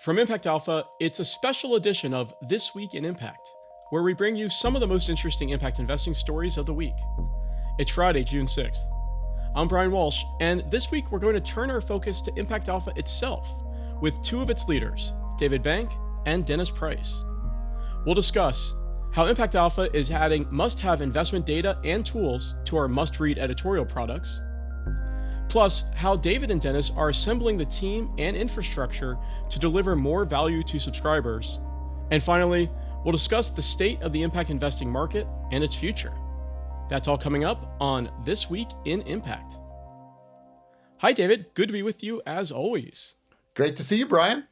From Impact Alpha, it's a special edition of This Week in Impact, where we bring you some of the most interesting impact investing stories of the week. It's Friday, June 6th. I'm Brian Walsh, and this week we're going to turn our focus to Impact Alpha itself with two of its leaders, David Bank and Dennis Price. We'll discuss how Impact Alpha is adding must-have investment data and tools to our must-read editorial products, plus how David and Dennis are assembling the team and infrastructure to deliver more value to subscribers. And finally, we'll discuss the state of the impact investing market and its future. That's all coming up on This Week in Impact. Hi, David. Good to be with you as always. Great to see you, Brian.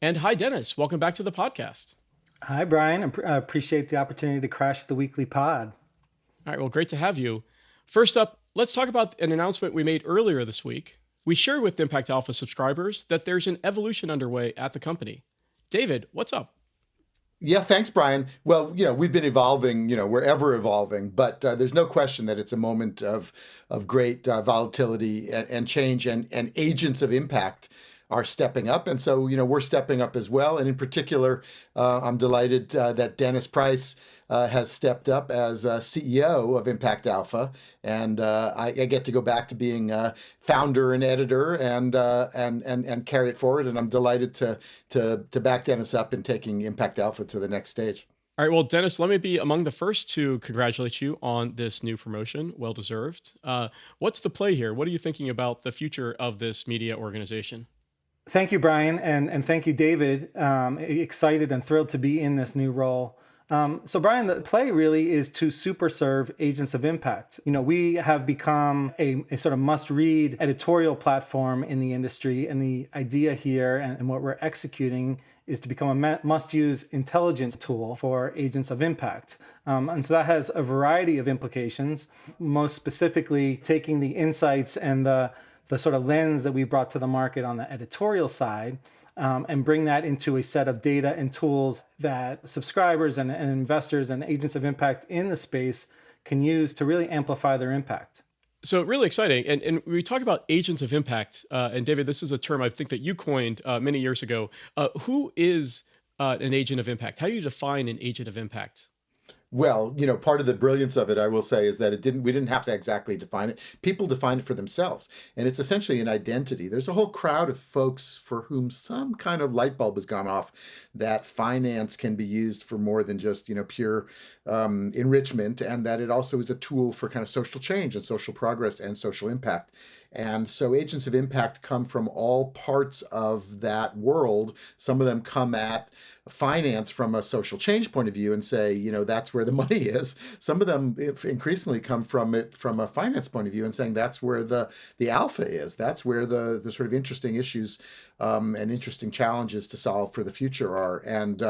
And hi, Dennis. Welcome back to the podcast. Hi, Brian. I appreciate the opportunity to crash the weekly pod. All right. Well, great to have you. First up, let's talk about an announcement we made earlier this week. We shared with Impact Alpha subscribers that there's an evolution underway at the company. David, what's up? Yeah, thanks, Brian. Well, we've been evolving, we're ever evolving, but there's no question that it's a moment of great volatility and change, and agents of impact are stepping up. And so, we're stepping up as well. And in particular, I'm delighted that Dennis Price has stepped up as CEO of ImpactAlpha. And I get to go back to being founder and editor and carry it forward. And I'm delighted to back Dennis up in taking ImpactAlpha to the next stage. All right. Well, Dennis, let me be among the first to congratulate you on this new promotion. Well deserved. What's the play here? What are you thinking about the future of this media organization? Thank you, Brian, and thank you, David. Excited and thrilled to be in this new role. So, Brian, the play really is to super serve agents of impact. We have become a sort of must-read editorial platform in the industry, and the idea here and what we're executing is to become a must-use intelligence tool for agents of impact. And so that has a variety of implications, most specifically taking the insights and the sort of lens that we brought to the market on the editorial side and bring that into a set of data and tools that subscribers and investors and agents of impact in the space can use to really amplify their impact. So really exciting. And we talk about agents of impact. And David, this is a term I think that you coined many years ago. Who is an agent of impact? How do you define an agent of impact? Well, part of the brilliance of it, I will say, is that we didn't have to exactly define it. People define it for themselves. And it's essentially an identity. There's a whole crowd of folks for whom some kind of light bulb has gone off that finance can be used for more than just, pure enrichment, and that it also is a tool for kind of social change and social progress and social impact. And so agents of impact come from all parts of that world. Some of them come at finance from a social change point of view and say, that's where the money is. Some of them increasingly come from it from a finance point of view and saying that's where the alpha is. That's where the sort of interesting issues and interesting challenges to solve for the future are. And,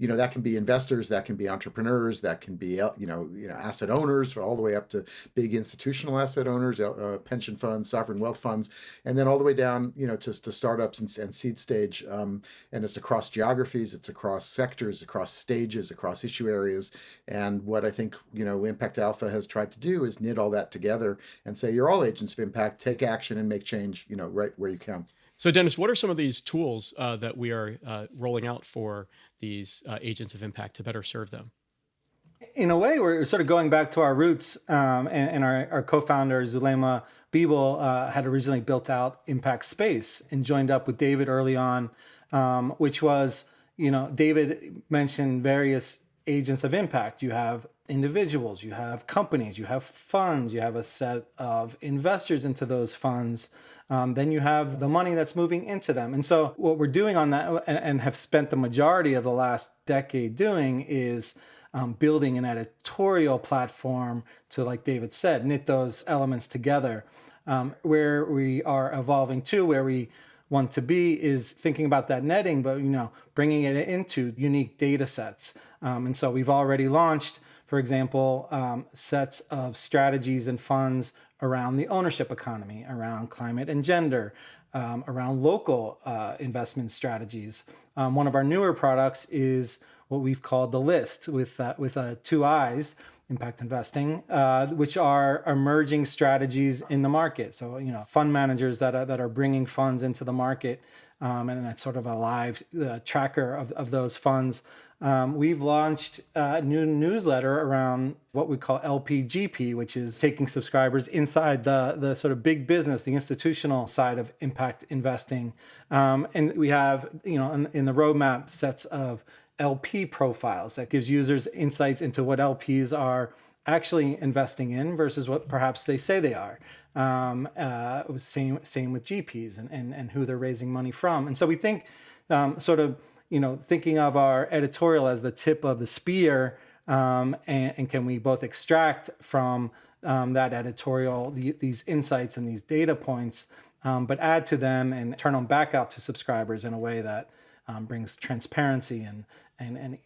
that can be investors, that can be entrepreneurs, that can be, asset owners, all the way up to big institutional asset owners, pension funds, sovereign wealth funds, and then all the way down, to startups and seed stage. And it's across geographies, it's across sectors, across stages, across issue areas. And what I think, Impact Alpha has tried to do is knit all that together and say, you're all agents of impact, take action and make change, right where you can. So Dennis, what are some of these tools that we are rolling out for these agents of impact to better serve them? In a way, we're sort of going back to our roots, and our co-founder, Zulema Biebel, had originally built out Impact Space and joined up with David early on, which was, David mentioned various agents of impact. You have individuals, you have companies, you have funds, you have a set of investors into those funds. Then you have the money that's moving into them. And so what we're doing on that and have spent the majority of the last decade doing is building an editorial platform to, like David said, knit those elements together. Where we are evolving to, where we want to be, is thinking about that netting, but bringing it into unique data sets. And so we've already launched, for example, sets of strategies and funds around the ownership economy, around climate and gender, around local investment strategies. One of our newer products is what we've called the list with two I's, impact investing, which are emerging strategies in the market. So, fund managers that are bringing funds into the market and that's sort of a live tracker of those funds. We've launched a new newsletter around what we call LPGP, which is taking subscribers inside the sort of big business, the institutional side of impact investing. And we have, in the roadmap, sets of LP profiles that gives users insights into what LPs are actually investing in versus what perhaps they say they are. Same with GPs and who they're raising money from. And so we think thinking of our editorial as the tip of the spear, and can we both extract from that editorial these insights and these data points, but add to them and turn them back out to subscribers in a way that brings transparency and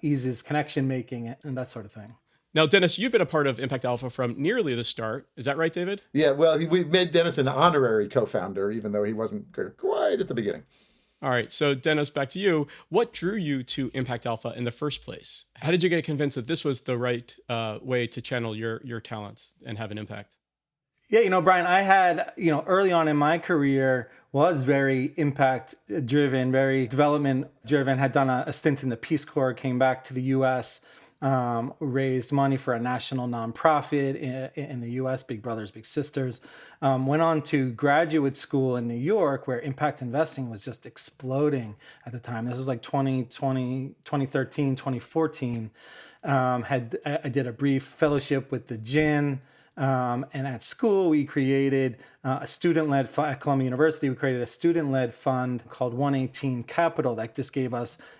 eases connection making and that sort of thing. Now, Dennis, you've been a part of Impact Alpha from nearly the start. Is that right, David? Yeah, well, we made Dennis an honorary co-founder, even though he wasn't quite at the beginning. All right. So, Dennis, back to you. What drew you to Impact Alpha in the first place? How did you get convinced that this was the right way to channel your talents and have an impact? Yeah, Brian, I had, early on in my career was very impact driven, very development driven, had done a stint in the Peace Corps, came back to the US, raised money for a national nonprofit in the US, Big Brothers Big Sisters, went on to graduate school in New York where impact investing was just exploding at the time. This was like 2013, 2014. I did a brief fellowship with the GIN. And at school, we created a student-led fund at Columbia University. We created a student-led fund called 118 Capital that just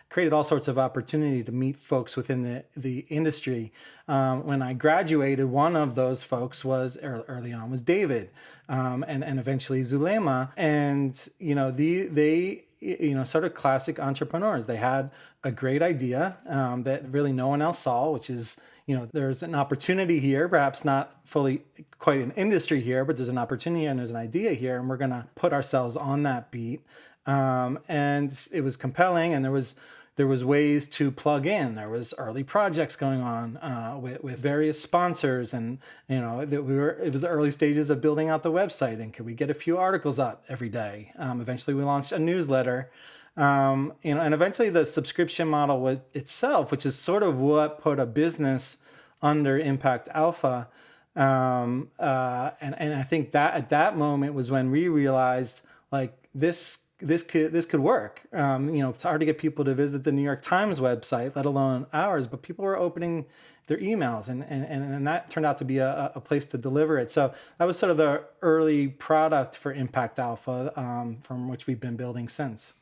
created all sorts of opportunity to meet folks within the industry. When I graduated, one of those folks was early on was David, and eventually Zulema. And they sort of classic entrepreneurs. They had a great idea that really no one else saw, which is, there's an opportunity here, perhaps not fully quite an industry here, but there's an opportunity and there's an idea here, and we're going to put ourselves on that beat. And it was compelling, and there was ways to plug in. There was early projects going on with various sponsors, and it was the early stages of building out the website. And could we get a few articles up every day? Eventually, we launched a newsletter. And eventually the subscription model itself, which is sort of what put a business under Impact Alpha. And I think that at that moment was when we realized like this could work. It's hard to get people to visit the New York Times website, let alone ours, but people were opening their emails, and that turned out to be a place to deliver it. So that was sort of the early product for Impact Alpha, from which we've been building since.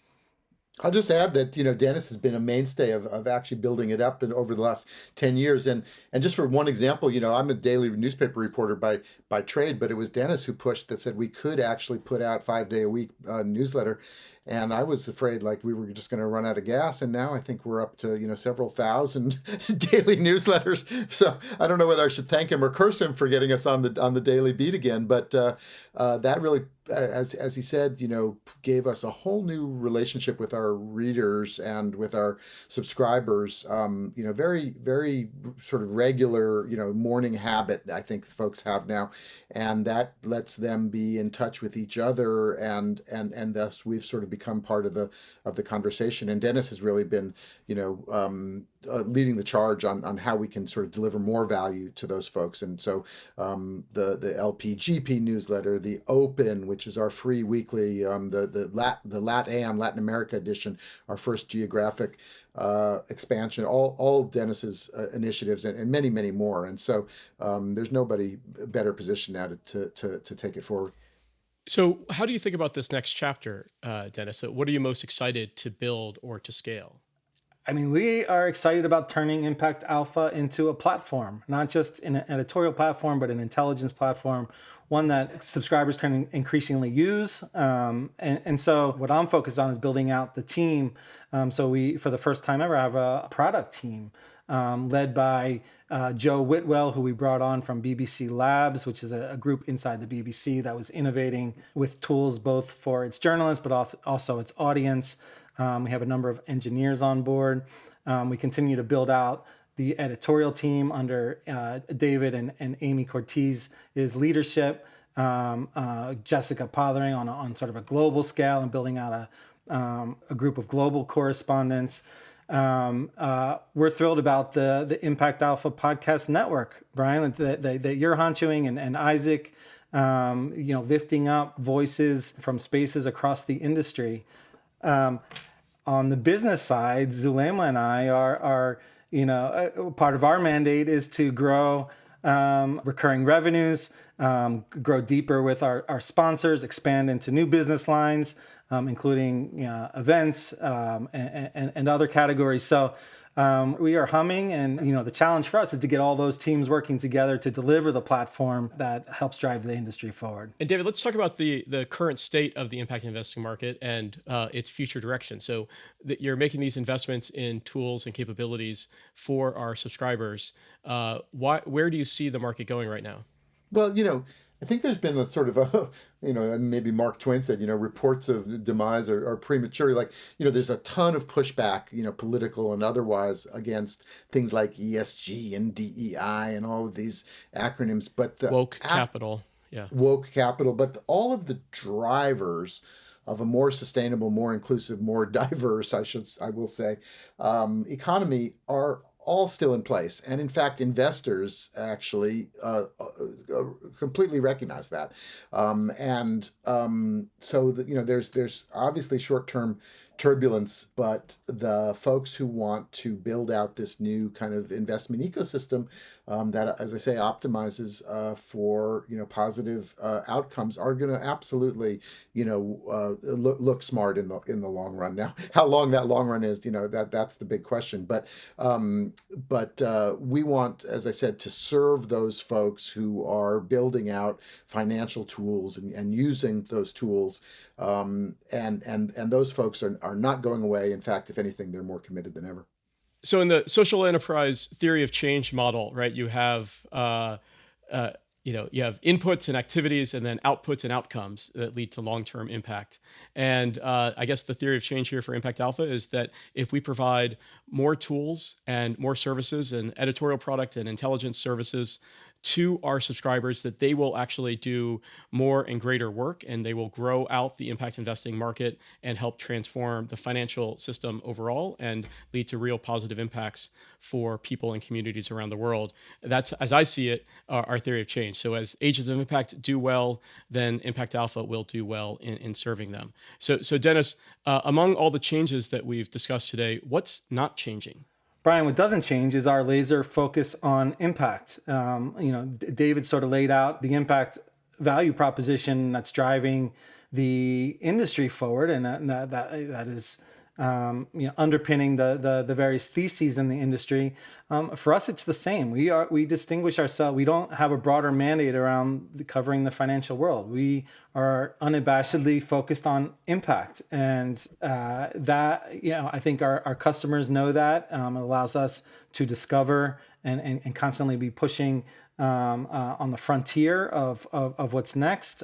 I'll just add that, Dennis has been a mainstay of actually building it up and over the last 10 years. And just for one example, I'm a daily newspaper reporter by trade, but it was Dennis who pushed that said we could actually put out 5-day-a-week newsletter. And I was afraid like we were just going to run out of gas. And now I think we're up to, several thousand daily newsletters. So I don't know whether I should thank him or curse him for getting us on the daily beat again. But that really, as he said, gave us a whole new relationship with our readers and with our subscribers. Very, very sort of regular, morning habit I think folks have now, and that lets them be in touch with each other, and thus we've sort of become part of the conversation. And Dennis has really been, leading the charge on how we can sort of deliver more value to those folks. And so the LPGP newsletter, the Open, which is our free weekly, the LATAM, Latin America edition, our first geographic expansion, all Dennis's initiatives, and many, many more. And so there's nobody better positioned now to take it forward. So how do you think about this next chapter, Dennis? What are you most excited to build or to scale? I mean, we are excited about turning Impact Alpha into a platform, not just an editorial platform, but an intelligence platform, one that subscribers can increasingly use. And so what I'm focused on is building out the team. So we, for the first time ever, have a product team led by Joe Whitwell, who we brought on from BBC Labs, which is a group inside the BBC that was innovating with tools both for its journalists, but also its audience. We have a number of engineers on board. We continue to build out the editorial team under David and Amy Cortiz's leadership. Jessica Pothering on sort of a global scale and building out a group of global correspondents. We're thrilled about the Impact Alpha podcast network, Brian, that you're honchoing, and Isaac, lifting up voices from spaces across the industry. On the business side, Zulema and I are part of our mandate is to grow recurring revenues, grow deeper with our sponsors, expand into new business lines, including events and other categories. So we are humming, and the challenge for us is to get all those teams working together to deliver the platform that helps drive the industry forward. And David, let's talk about the current state of the impact investing market and its future direction. So that you're making these investments in tools and capabilities for our subscribers. Where do you see the market going right now? Well, I think there's been a sort of a, and maybe Mark Twain said, reports of demise are premature. Like, there's a ton of pushback, political and otherwise, against things like ESG and DEI and all of these acronyms. But the Woke capital. Yeah. woke capital, but all of the drivers of a more sustainable, more inclusive, more diverse, I will say, economy are all still in place. And in fact, investors actually completely recognize that. There's obviously short-term turbulence, but the folks who want to build out this new kind of investment ecosystem that, as I say, optimizes for positive outcomes are going to absolutely look smart in the long run. Now, how long that long run is, that's the big question. But we want, as I said, to serve those folks who are building out financial tools and using those tools, and those folks are not going away. In fact, if anything, they're more committed than ever. So in the social enterprise theory of change model, right, you have you have inputs and activities, and then outputs and outcomes that lead to long-term impact. And I guess the theory of change here for Impact Alpha is that if we provide more tools and more services and editorial product and intelligence services to our subscribers, that they will actually do more and greater work, and they will grow out the impact investing market and help transform the financial system overall and lead to real positive impacts for people and communities around the world. That's, as I see it, our theory of change. So as agents of impact do well, then Impact Alpha will do well in serving them. So Dennis, among all the changes that we've discussed today, what's not changing? Brian, what doesn't change is our laser focus on impact. David sort of laid out the impact value proposition that's driving the industry forward, and that is underpinning the various theses in the industry. For us, it's the same. We distinguish ourselves. We don't have a broader mandate around covering the financial world. We are unabashedly focused on impact, and I think our customers know that. It allows us to discover and constantly be pushing on the frontier of what's next,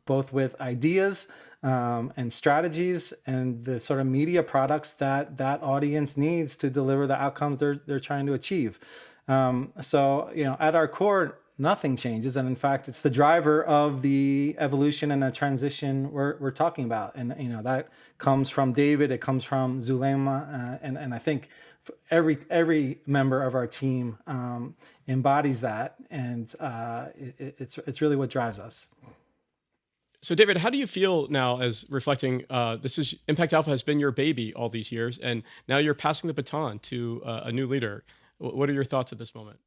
both with ideas and strategies and the sort of media products that audience needs to deliver the outcomes they're trying to achieve. At our core, nothing changes, and in fact, it's the driver of the evolution and the transition we're talking about. And that comes from David, it comes from Zulema, and I think every member of our team embodies that, and it's really what drives us. So David, how do you feel now as reflecting, this is Impact Alpha has been your baby all these years, and now you're passing the baton to a new leader. What are your thoughts at this moment?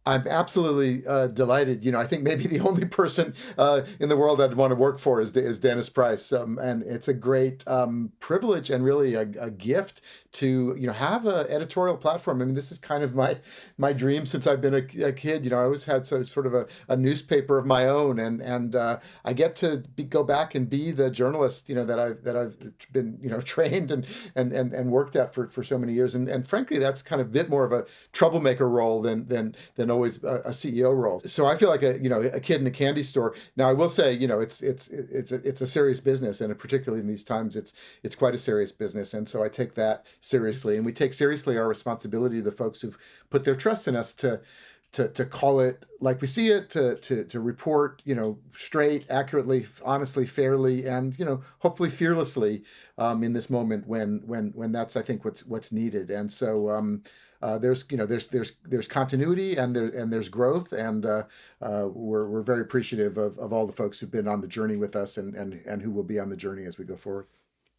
I'm absolutely delighted. I think maybe the only person in the world I'd want to work for is Dennis Price, and it's a great privilege and really a gift to have an editorial platform. I mean, this is kind of my dream since I've been a kid. I always had sort of a newspaper of my own, and I get to go back and be the journalist that I've been trained and worked at for so many years, and frankly, that's kind of a bit more of a troublemaker role than always a CEO role. So I feel like a kid in a candy store. Now I will say, it's a serious business, and particularly in these times, it's quite a serious business. And so I take that seriously, and we take seriously our responsibility to the folks who've put their trust in us to to call it like we see it, to report, straight, accurately, honestly, fairly, and hopefully fearlessly in this moment when that's, I think, what's needed. And so there's continuity and there's growth, and we're very appreciative of all the folks who've been on the journey with us and who will be on the journey as we go forward.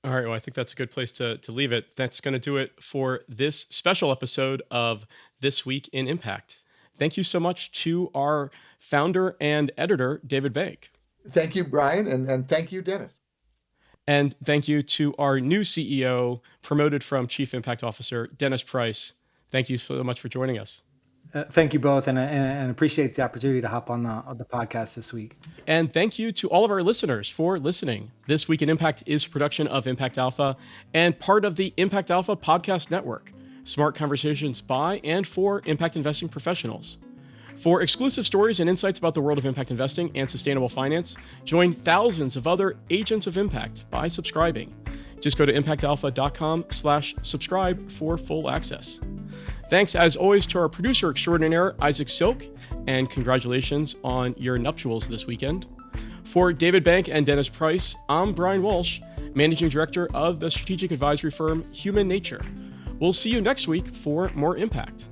All right. Well, I think that's a good place to leave it. That's going to do it for this special episode of This Week in Impact. Thank you so much to our founder and editor, David Bank. Thank you, Brian, and thank you, Dennis. And thank you to our new CEO, promoted from Chief Impact Officer, Dennis Price. Thank you so much for joining us. Thank you both, and appreciate the opportunity to hop on the podcast this week. And thank you to all of our listeners for listening. This Week in Impact is a production of ImpactAlpha and part of the ImpactAlpha Podcast Network, smart conversations by and for impact investing professionals. For exclusive stories and insights about the world of impact investing and sustainable finance, join thousands of other agents of impact by subscribing. Just go to impactalpha.com/subscribe for full access. Thanks, as always, to our producer extraordinaire, Isaac Silk, and congratulations on your nuptials this weekend. For David Bank and Dennis Price, I'm Brian Walsh, Managing Director of the strategic advisory firm Human Nature. We'll see you next week for more Impact.